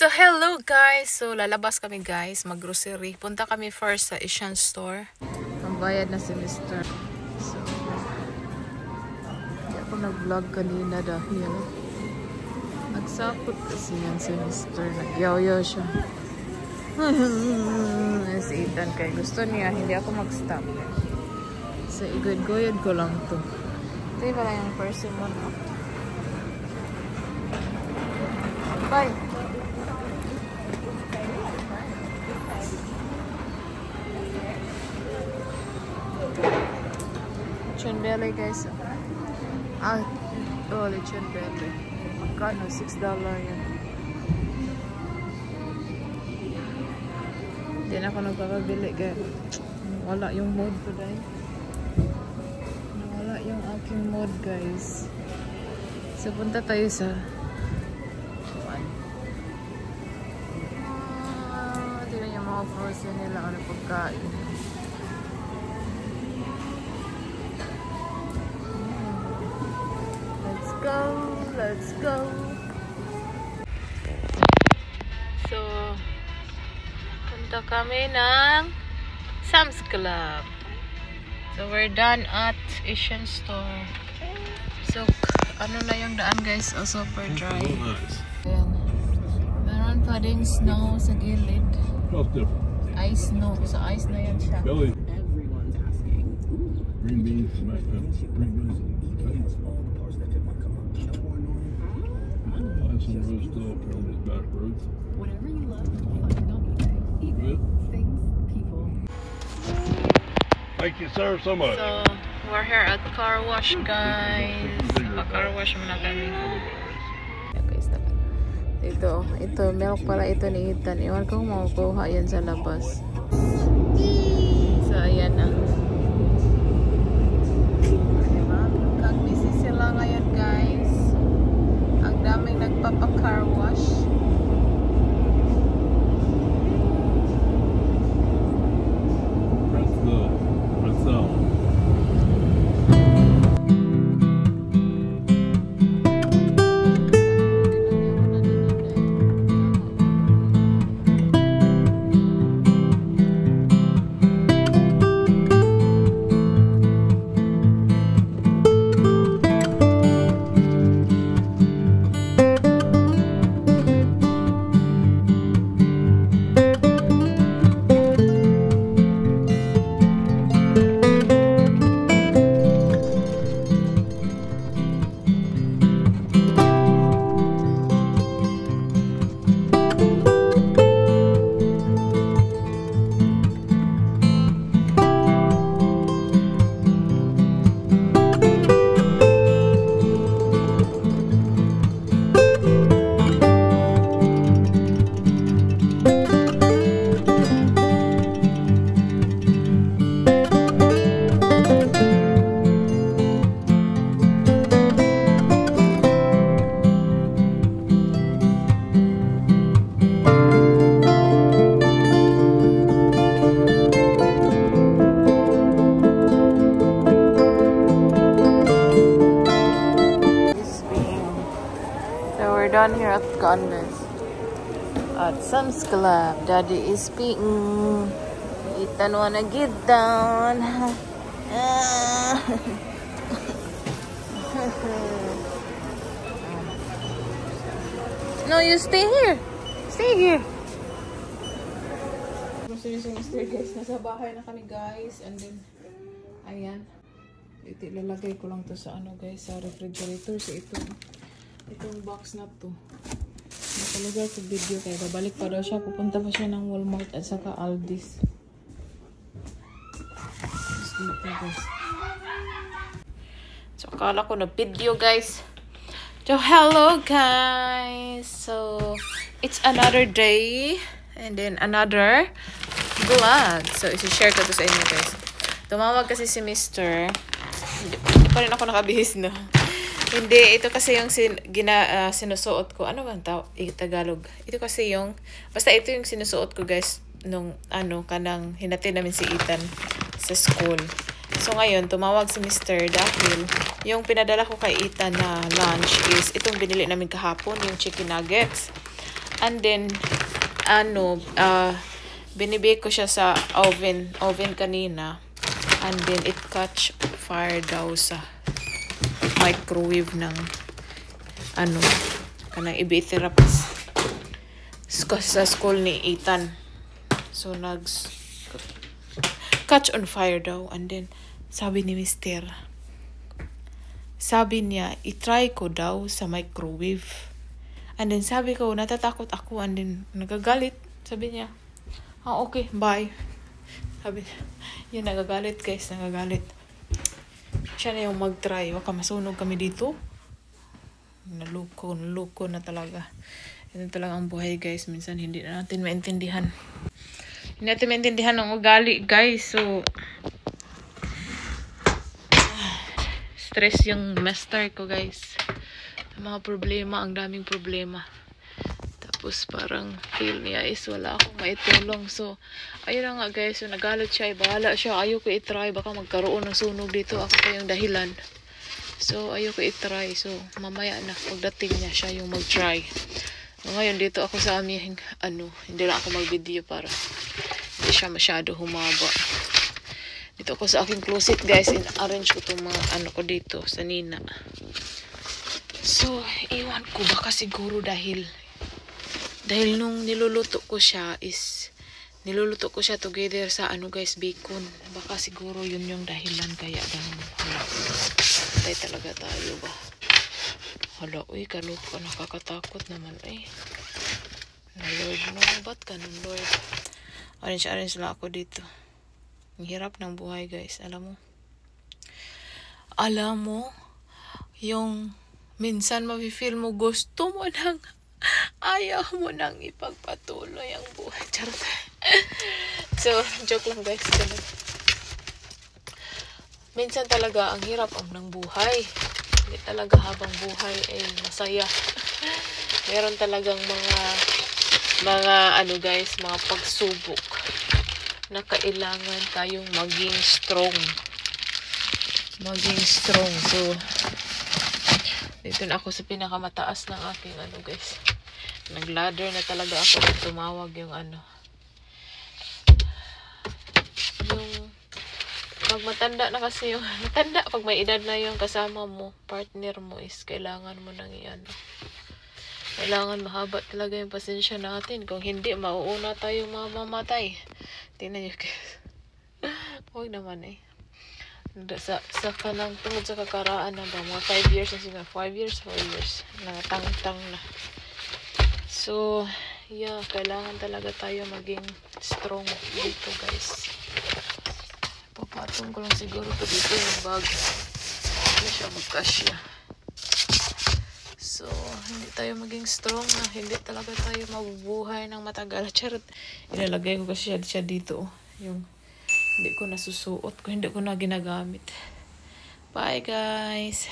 So, hello guys! So, lalabas kami guys, mag-grocery. Punta kami first sa Asian store. Ang bayad na si Mr. So, hindi ako nag-vlog kanina dahil nagsapot kasi yan si Mr. Nagyaw-yaw siya. Si Ethan kay gusto niya, hindi ako mag-stop. So, igod-goyod ko lang to. Ito yung pala yung persimmon. Bye! Lechon belly guys. Lechon belly. Magkano? $6 yan. Hindi na ako nagpapabili guys. Wala yung mood ko dahil. Wala yung aking mood guys. So punta tayo sa tignan yung mga frozen nila. Ano pagkain. Let's go. So, punta kami ng Sam's Club. So, we're done at Asian store. So, ano na yung daan guys? Oh, super dry. Ayan. Meron pa ding snow sa gilid. Ice snow. So, ice na yan siya. Everyone's asking. Green beans, green beans. Some roast up on his back roads. Whatever you love, find out even things, people. Thank you, sir, so much. So, we're here at car wash, guys. Pa-car wash muna kami. Guys, ito, milk pala ito ni Ethan. Iwan ko makukuha yan sa labas. So, ayan na. Diba? Ang busy sila ngayon, guys. Ang daming nagpapa-car wash. Done here at Converse at Sam's Club. Daddy is peeing. Ethan wanna get down. No, you stay here. Stay here. Mr. Guys, nasa bahay na kami guys, and then ayan. Ito ilalagay ko lang to sa ano guys, sa refrigerator. So itong box na to nakalagay sa video kaya babalik pa daw siya, pupunta pa siya ng Walmart at saka Aldi's. Dito guys, so akala ko na video guys. So hello guys, so it's another day and then another vlog. So isi-share ko to sa inyo guys. Tumawag kasi si Mr. Hindi pa rin ako nakabihis na. Hindi, ito kasi yung sinusuot ko. Ano ba ang Tagalog? Ito kasi yung, basta ito yung sinusuot ko guys, nung kanang hinatid namin si Ethan sa school. So ngayon, tumawag si Mr. dahil yung pinadala ko kay Ethan na lunch is itong binili namin kahapon, yung chicken nuggets. And then, binibake ko siya sa oven kanina. And then, it catch fire daw sa microwave ng, kanang ibiterapis sa school ni Ethan. So, catch on fire daw. And then, sabi ni Mister, sabi niya, itry ko daw sa microwave. And then sabi ko, natatakot ako. And then nagagalit. Sabi niya, okay, bye. Sabi niya, yun, nagagalit guys, nagagalit. Siya na yung mag-try. Waka masunog kami dito. Naluko na talaga. Yan talaga ang buhay guys. Minsan hindi na natin maintindihan. Hindi natin maintindihan ang ugali guys. So, stress yung master ko guys. Mga problema, ang daming problema. Tapos parang feel niya is wala akong maitulong. So, ayun na nga guys. So, nagalit siya. Bahala siya. Ayaw ko itry. Baka magkaroon ng sunog dito. Ako pa yung dahilan. So, ayaw ko itry. So, mamaya na. Pagdating niya, siya yung mag-try. Ngayon, dito ako sa aming, hindi lang ako mag-video para hindi siya masyado humaba. Dito ako sa aking closet guys. In-arrange ko itong mga ko dito sa Nina. So, iwan ko. Baka siguro dahil nung niluluto ko siya together sa guys, bacon. Baka siguro yun yung dahilan kaya ganun. Patay talaga tayo ba? Hala, uy, kaloko. Nakakatakot naman Lord, no, ba't ganun, Lord? Arrange lang ako dito. Ang hirap ng buhay guys, alam mo yung minsan mafe-feel mo gusto mo nang ayaw mo nang ipagpatuloy ang buhay. Charot. So, joke lang guys. Minsan talaga ang hirap ng buhay. Hindi talaga habang buhay ay masaya. Meron talagang mga guys, mga pagsubok na kailangan tayong maging strong. So, dito na ako sa pinakamataas ng aking guys. Nag-ladder na talaga ako. Tumawag yung yung pag matanda na kasi yung matanda, pag may edad na yung kasama mo, partner mo is kailangan mo nang kailangan mahaba talaga yung pasensya natin. Kung hindi, mauuna tayong mamamatay. Tingnan nyo guys. Huwag naman sa kanang tungod sa kakaraan na ba, mga 5 years na siguro, 4 years nangatang-tang na. So, yeah, kailangan talaga tayo maging strong dito guys. Papatong ko lang siguro ito dito yung bag. Hindi siya magkasya. So, hindi tayo maging strong na hindi talaga tayo mabubuhay ng matagal. Charot, ilalagay ko kasi siya dito. Yung hindi ko nasusuot, hindi ko na ginagamit. Bye guys!